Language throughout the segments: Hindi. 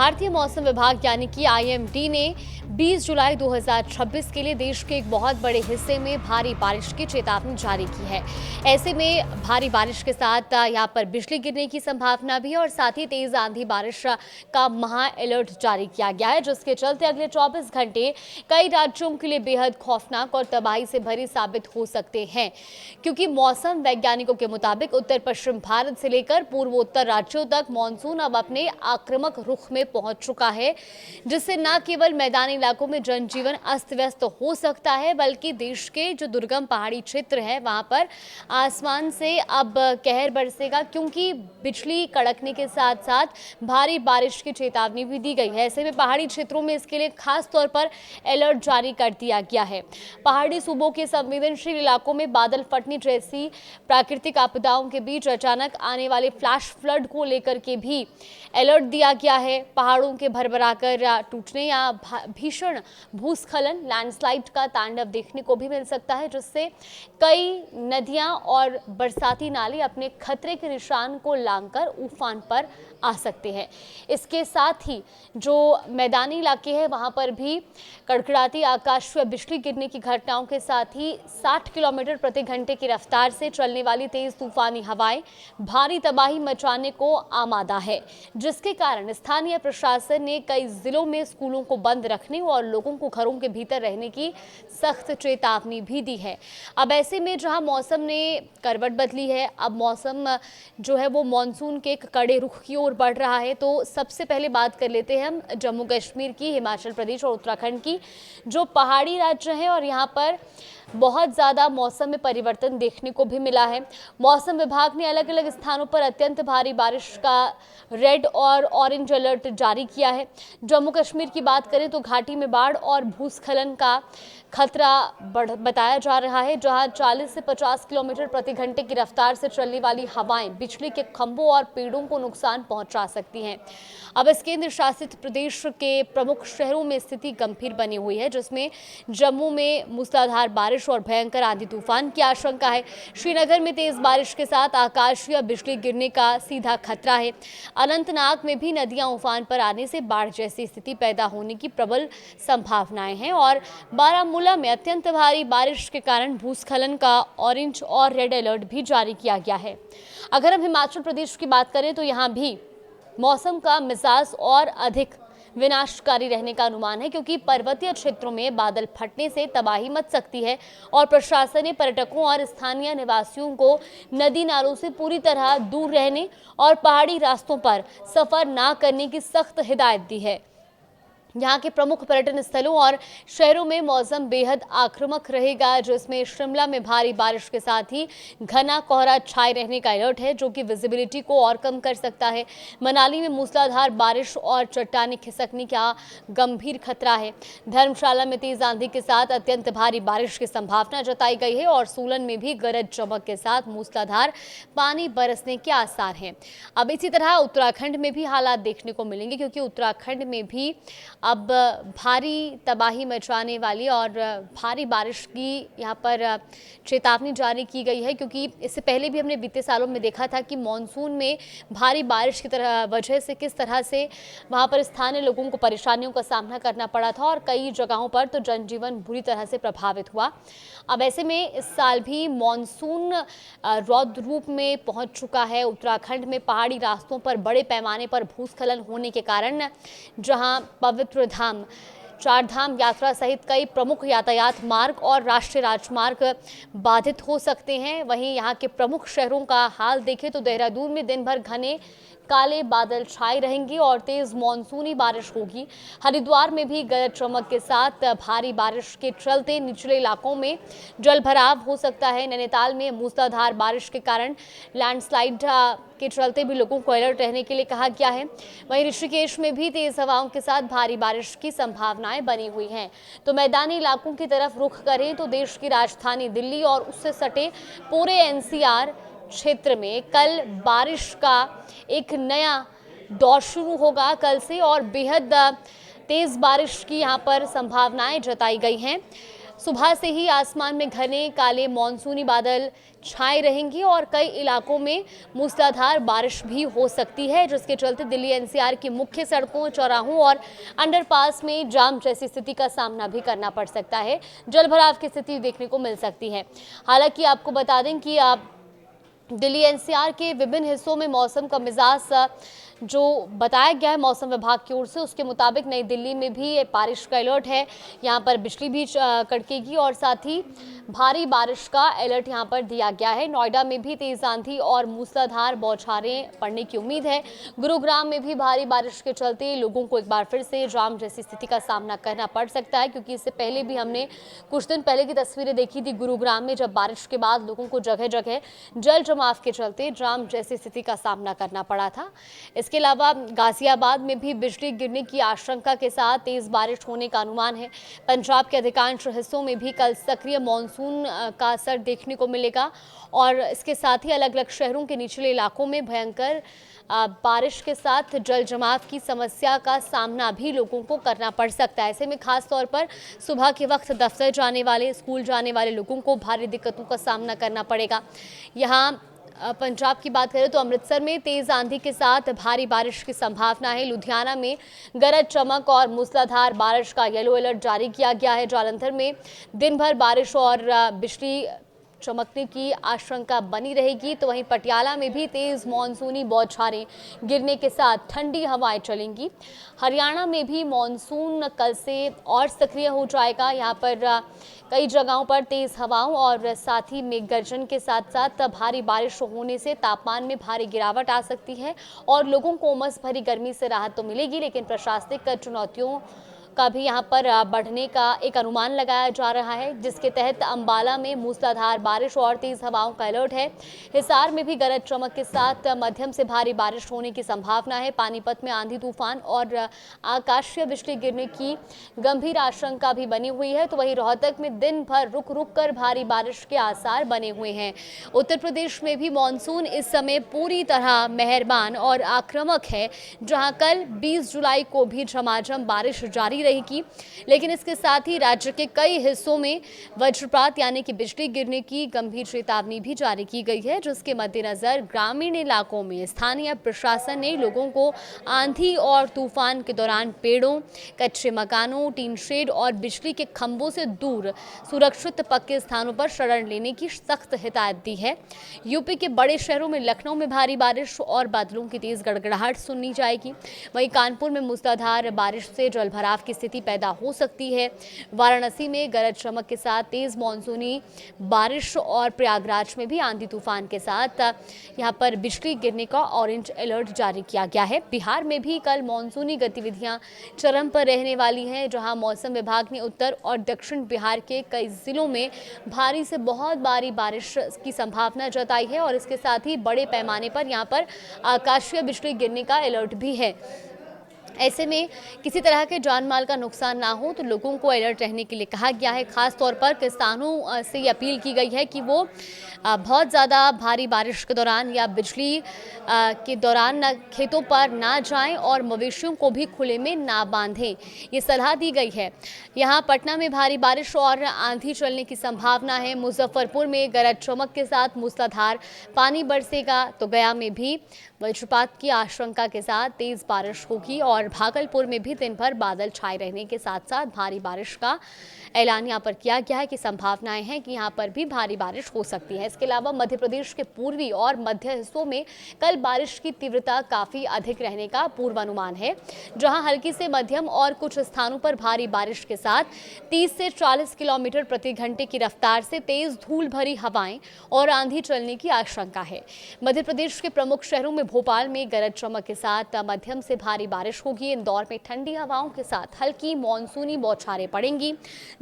भारतीय मौसम विभाग यानी कि आईएमडी ने 20 जुलाई 2026 के लिए देश के एक बहुत बड़े हिस्से में भारी बारिश की चेतावनी जारी की है। ऐसे में भारी बारिश के साथ यहाँ पर बिजली गिरने की संभावना भी है और साथ ही तेज आंधी बारिश का महा अलर्ट जारी किया गया है, जिसके चलते अगले 24 घंटे कई राज्यों के लिए बेहद खौफनाक और तबाही से भरी साबित हो सकते हैं, क्योंकि मौसम वैज्ञानिकों के मुताबिक उत्तर पश्चिम भारत से लेकर पूर्वोत्तर राज्यों तक मानसून अब अपने आक्रामक रुख में पहुंच चुका है, जिससे न केवल मैदानी इलाकों में जनजीवन अस्त व्यस्त हो सकता है, बल्कि देश के जो दुर्गम पहाड़ी क्षेत्र है वहां पर आसमान से अब कहर बरसेगा, क्योंकि बिजली कड़कने के साथ साथ भारी बारिश की चेतावनी भी दी गई है। ऐसे में पहाड़ी क्षेत्रों में इसके लिए खास तौर पर अलर्ट जारी कर दिया गया है। पहाड़ी सूबों के संवेदनशील इलाकों में बादल फटने जैसी प्राकृतिक आपदाओं के बीच अचानक आने वाले फ्लैश फ्लड को लेकर के भी अलर्ट दिया गया है। पहाड़ों के भरभराकर टूटने या भीषण भूस्खलन, लैंडस्लाइड का तांडव देखने को भी मिल सकता है, जिससे कई नदियां और बरसाती नाले अपने खतरे के निशान को लांघकर उफान पर आ सकते हैं। इसके साथ ही जो मैदानी इलाके हैं वहां पर भी कड़कड़ाती आकाश में बिजली गिरने की घटनाओं के साथ ही 60 किलोमीटर प्रति घंटे की रफ्तार से चलने वाली तेज तूफानी हवाएं भारी तबाही मचाने को आमादा है, जिसके कारण स्थानीय प्रशासन ने कई जिलों में स्कूलों को बंद रखने और लोगों को घरों के भीतर रहने की सख्त चेतावनी भी दी है। अब ऐसे में जहां मौसम ने करवट बदली है, अब मौसम जो है वो मानसून के एक कड़े रुख की ओर बढ़ रहा है। तो सबसे पहले बात कर लेते हैं हम जम्मू कश्मीर की, हिमाचल प्रदेश और उत्तराखंड की, जो पहाड़ी राज्य हैं और यहाँ पर बहुत ज़्यादा मौसम में परिवर्तन देखने को भी मिला है। मौसम विभाग ने अलग अलग स्थानों पर अत्यंत भारी बारिश का रेड और ऑरेंज अलर्ट जारी किया है। जम्मू कश्मीर की बात करें तो घाटी में बाढ़ और भूस्खलन का खतरा बताया जा रहा है, जहां 40 से 50 किलोमीटर प्रति घंटे की रफ्तार से चलने वाली हवाएं बिजली के खंभों और पेड़ों को नुकसान पहुंचा सकती हैं। अब इस केंद्र शासित प्रदेश के प्रमुख शहरों में स्थिति गंभीर बनी हुई है, जिसमें जम्मू में मूसलाधार बारिश और भयंकर आंधी तूफान की आशंका है। श्रीनगर में तेज बारिश के साथ आकाशीय बिजली गिरने का सीधा खतरा है। अनंतनाग में भी नदियां उफान पर आने से बाढ़ जैसी स्थिति पैदा होने की प्रबल संभावनाएं हैं और बारामूला में अत्यंत भारी बारिश के कारण भूस्खलन का ऑरेंज और रेड अलर्ट भी जारी किया गया है। अगर हम हिमाचल प्रदेश की बात करें तो यहाँ भी मौसम का मिजाज और अधिक विनाशकारी रहने का अनुमान है, क्योंकि पर्वतीय क्षेत्रों में बादल फटने से तबाही मच सकती है और प्रशासन ने पर्यटकों और स्थानीय निवासियों को नदी नालों से पूरी तरह दूर रहने और पहाड़ी रास्तों पर सफर न करने की सख्त हिदायत दी है। यहाँ के प्रमुख पर्यटन स्थलों और शहरों में मौसम बेहद आक्रामक रहेगा, जिसमें शिमला में भारी बारिश के साथ ही घना कोहरा छाए रहने का अलर्ट है, जो कि विजिबिलिटी को और कम कर सकता है। मनाली में मूसलाधार बारिश और चट्टानें खिसकने का गंभीर खतरा है। धर्मशाला में तेज आंधी के साथ अत्यंत भारी बारिश की संभावना जताई गई है और सोलन में भी गरज चमक के साथ मूसलाधार पानी बरसने के आसार हैं। अब इसी तरह उत्तराखंड में भी हालात देखने को मिलेंगे, क्योंकि उत्तराखंड में भी अब भारी तबाही मचाने वाली और भारी बारिश की यहाँ पर चेतावनी जारी की गई है, क्योंकि इससे पहले भी हमने बीते सालों में देखा था कि मॉनसून में भारी बारिश की वजह से किस तरह से वहाँ पर स्थानीय लोगों को परेशानियों का सामना करना पड़ा था और कई जगहों पर तो जनजीवन बुरी तरह से प्रभावित हुआ। अब ऐसे में इस साल भी मॉनसून रौद्र रूप में पहुँच चुका है। उत्तराखंड में पहाड़ी रास्तों पर बड़े पैमाने पर भूस्खलन होने के कारण जहाँ पवित्र धाम, चार धाम यात्रा सहित कई प्रमुख यातायात मार्ग और राष्ट्रीय राजमार्ग बाधित हो सकते हैं। वहीं यहाँ के प्रमुख शहरों का हाल देखें तो देहरादून में दिन भर घने काले बादल छाए रहेंगे और तेज मानसूनी बारिश होगी। हरिद्वार में भी गरज चमक के साथ भारी बारिश के चलते निचले इलाकों में जलभराव हो सकता है। नैनीताल में मूसलाधार बारिश के कारण लैंडस्लाइड के चलते भी लोगों को अलर्ट रहने के लिए कहा गया है। वहीं ऋषिकेश में भी तेज हवाओं के साथ भारी बारिश की संभावनाएं बनी हुई हैं। तो मैदानी इलाकों की तरफ रुख करें तो देश की राजधानी दिल्ली और उससे सटे पूरे एनसीआर क्षेत्र में कल बारिश का एक नया दौर शुरू होगा कल से, और बेहद तेज बारिश की यहाँ पर संभावनाएं जताई गई हैं। सुबह से ही आसमान में घने काले मानसूनी बादल छाए रहेंगे और कई इलाकों में मूसलाधार बारिश भी हो सकती है, जिसके चलते दिल्ली एनसीआर की मुख्य सड़कों, चौराहों और अंडरपास में जाम जैसी स्थिति का सामना भी करना पड़ सकता है। जलभराव की स्थिति देखने को मिल सकती है। हालांकि आपको बता दें कि दिल्ली एनसीआर के विभिन्न हिस्सों में मौसम का मिजाज जो बताया गया है मौसम विभाग की ओर से, उसके मुताबिक नई दिल्ली में भी बारिश का अलर्ट है। यहाँ पर बिजली भी कड़केगी और साथ ही भारी बारिश का अलर्ट यहाँ पर दिया गया है। नोएडा में भी तेज आंधी और मूसलाधार बौछारें पड़ने की उम्मीद है। गुरुग्राम में भी भारी बारिश के चलते लोगों को एक बार फिर से जाम जैसी स्थिति का सामना करना पड़ सकता है, क्योंकि इससे पहले भी हमने कुछ दिन पहले की तस्वीरें देखी थी गुरुग्राम में, जब बारिश के बाद लोगों को जगह जगह जल जमाव के चलते जाम जैसी स्थिति का सामना करना पड़ा था। इसके अलावा गाजियाबाद में भी बिजली गिरने की आशंका के साथ तेज बारिश होने का अनुमान है। पंजाब के अधिकांश हिस्सों में भी कल सक्रिय मानसून का असर देखने को मिलेगा और इसके साथ ही अलग अलग शहरों के निचले इलाकों में भयंकर बारिश के साथ जल जमाव की समस्या का सामना भी लोगों को करना पड़ सकता है। ऐसे में खास तौर पर सुबह के वक्त दफ्तर जाने वाले, स्कूल जाने वाले लोगों को भारी दिक्कतों का सामना करना पड़ेगा। यहाँ पंजाब की बात करें तो अमृतसर में तेज आंधी के साथ भारी बारिश की संभावना है। लुधियाना में गरज चमक और मूसलाधार बारिश का येलो अलर्ट जारी किया गया है। जालंधर में दिन भर बारिश और बिजली चमकने की आशंका बनी रहेगी। तो वहीं पटियाला में भी तेज मानसूनी बौछारें गिरने के साथ ठंडी हवाएं चलेंगी। हरियाणा में भी मानसून कल से और सक्रिय हो जाएगा। यहाँ पर कई जगहों पर तेज हवाओं और साथ ही मेघ गर्जन के साथ साथ भारी बारिश होने से तापमान में भारी गिरावट आ सकती है और लोगों को उमस भरी गर्मी से राहत तो मिलेगी, लेकिन प्रशासनिक चुनौतियों का भी यहाँ पर बढ़ने का एक अनुमान लगाया जा रहा है, जिसके तहत अंबाला में मूसलाधार बारिश और तेज हवाओं का अलर्ट है। हिसार में भी गरज चमक के साथ मध्यम से भारी बारिश होने की संभावना है। पानीपत में आंधी तूफान और आकाशीय बिजली गिरने की गंभीर आशंका भी बनी हुई है। तो वहीं रोहतक में दिन भर रुक रुक कर भारी बारिश के आसार बने हुए हैं। उत्तर प्रदेश में भी मानसून इस समय पूरी तरह मेहरबान और आक्रामक है, जहाँ कल 20 जुलाई को भी झमाझम बारिश जारी रहेगी, लेकिन इसके साथ ही राज्य के कई हिस्सों में वज्रपात यानी कि बिजली गिरने की गंभीर चेतावनी भी जारी की गई है, जिसके मद्देनजर ग्रामीण इलाकों में स्थानीय प्रशासन ने लोगों को आंधी और तूफान के दौरान पेड़ों, कच्चे मकानों, टीन शेड और बिजली के खंभों से दूर सुरक्षित पक्के स्थानों पर शरण लेने की सख्त हिदायत दी है। यूपी के बड़े शहरों में लखनऊ में भारी बारिश और बादलों की तेज गड़गड़ाहट सुननी जाएगी। वहीं कानपुर में मूसलाधार बारिश से जलभराव की स्थिति पैदा हो सकती है। वाराणसी में गरज चमक के साथ तेज मानसूनी बारिश और प्रयागराज में भी आंधी तूफान के साथ यहां पर बिजली गिरने का ऑरेंज अलर्ट जारी किया गया है। बिहार में भी कल मानसूनी गतिविधियां चरम पर रहने वाली हैं, जहां मौसम विभाग ने उत्तर और दक्षिण बिहार के कई जिलों में भारी से बहुत भारी बारिश की संभावना जताई है और इसके साथ ही बड़े पैमाने पर यहां पर आकाशीय बिजली गिरने का अलर्ट भी है। ऐसे में किसी तरह के जान माल का नुकसान ना हो तो लोगों को अलर्ट रहने के लिए कहा गया है। खास तौर पर किसानों से ये अपील की गई है कि वो बहुत ज़्यादा भारी बारिश के दौरान या बिजली के दौरान खेतों पर ना जाएं और मवेशियों को भी खुले में ना बांधें, ये सलाह दी गई है। यहाँ पटना में भारी बारिश और आंधी चलने की संभावना है। मुजफ्फरपुर में गरज चमक के साथ मूसलाधार पानी बरसेगा। तो गया में भी वज्रपात की आशंका के साथ तेज बारिश होगी और भागलपुर में भी दिन भर बादल छाए रहने के साथ साथ भारी बारिश का ऐलान यहाँ पर किया गया है कि संभावनाएं हैं कि यहाँ पर भी भारी बारिश हो सकती है। इसके अलावा मध्य प्रदेश के पूर्वी और मध्य हिस्सों में कल बारिश की तीव्रता काफ़ी अधिक रहने का पूर्वानुमान है, जहां हल्की से मध्यम और कुछ स्थानों पर भारी बारिश के साथ 30 से 40 किलोमीटर प्रति घंटे की रफ्तार से तेज धूल भरी हवाएं और आंधी चलने की आशंका है। मध्य प्रदेश के प्रमुख शहरों में भोपाल में गरज चमक के साथ मध्यम से भारी बारिश होगी। इंदौर में ठंडी हवाओं के साथ हल्की मानसूनी बौछारें पड़ेंगी।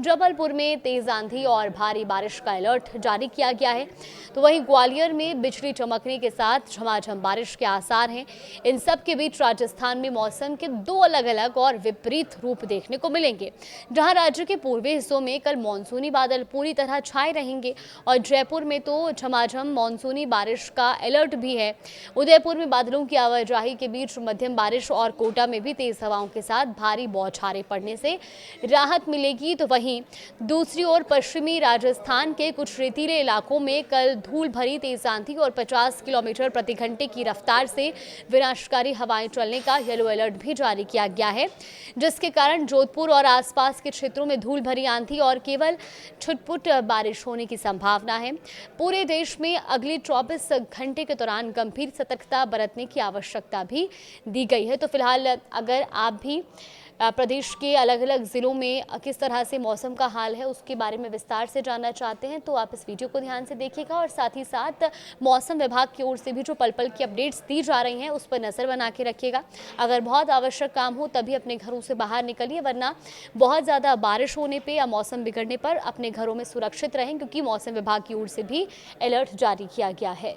जबलपुर में तेज आंधी और भारी बारिश का अलर्ट जारी किया गया है। तो वहीं ग्वालियर में बिजली चमकने के साथ झमाझम बारिश के आसार हैं। इन सब के बीच राजस्थान में मौसम के दो अलग अलग और विपरीत रूप देखने को मिलेंगे, जहां राज्य के पूर्वी हिस्सों में कल मानसूनी बादल पूरी तरह छाए रहेंगे और जयपुर में तो झमाझम मानसूनी बारिश का अलर्ट भी है। उदयपुर में बादलों की आवाजाही के बीच मध्यम बारिश और कोटा में भी तेज हवाओं के साथ भारी बौछारें पड़ने से राहत मिलेगी। तो वहीं दूसरी ओर पश्चिमी राजस्थान के कुछ रेतीले इलाकों में कल धूल भरी तेज आंधी और 50 किलोमीटर प्रति घंटे की रफ्तार से विनाशकारी हवाएं चलने का येलो अलर्ट भी जारी किया गया है, जिसके कारण जोधपुर और आसपास के क्षेत्रों में धूल भरी आंधी और केवल छुटपुट बारिश होने की संभावना है। पूरे देश में अगले 24 घंटे के दौरान गंभीर सतर्कता बरतने की आवश्यकता भी दी गई है। तो फिलहाल अगर आप भी प्रदेश के अलग अलग ज़िलों में किस तरह से मौसम का हाल है उसके बारे में विस्तार से जानना चाहते हैं तो आप इस वीडियो को ध्यान से देखिएगा और साथ ही साथ मौसम विभाग की ओर से भी जो पल पल की अपडेट्स दी जा रही हैं उस पर नज़र बना के रखिएगा। अगर बहुत आवश्यक काम हो तभी अपने घरों से बाहर निकलिए, वरना बहुत ज़्यादा बारिश होने पर या मौसम बिगड़ने पर अपने घरों में सुरक्षित रहें, क्योंकि मौसम विभाग की ओर से भी अलर्ट जारी किया गया है।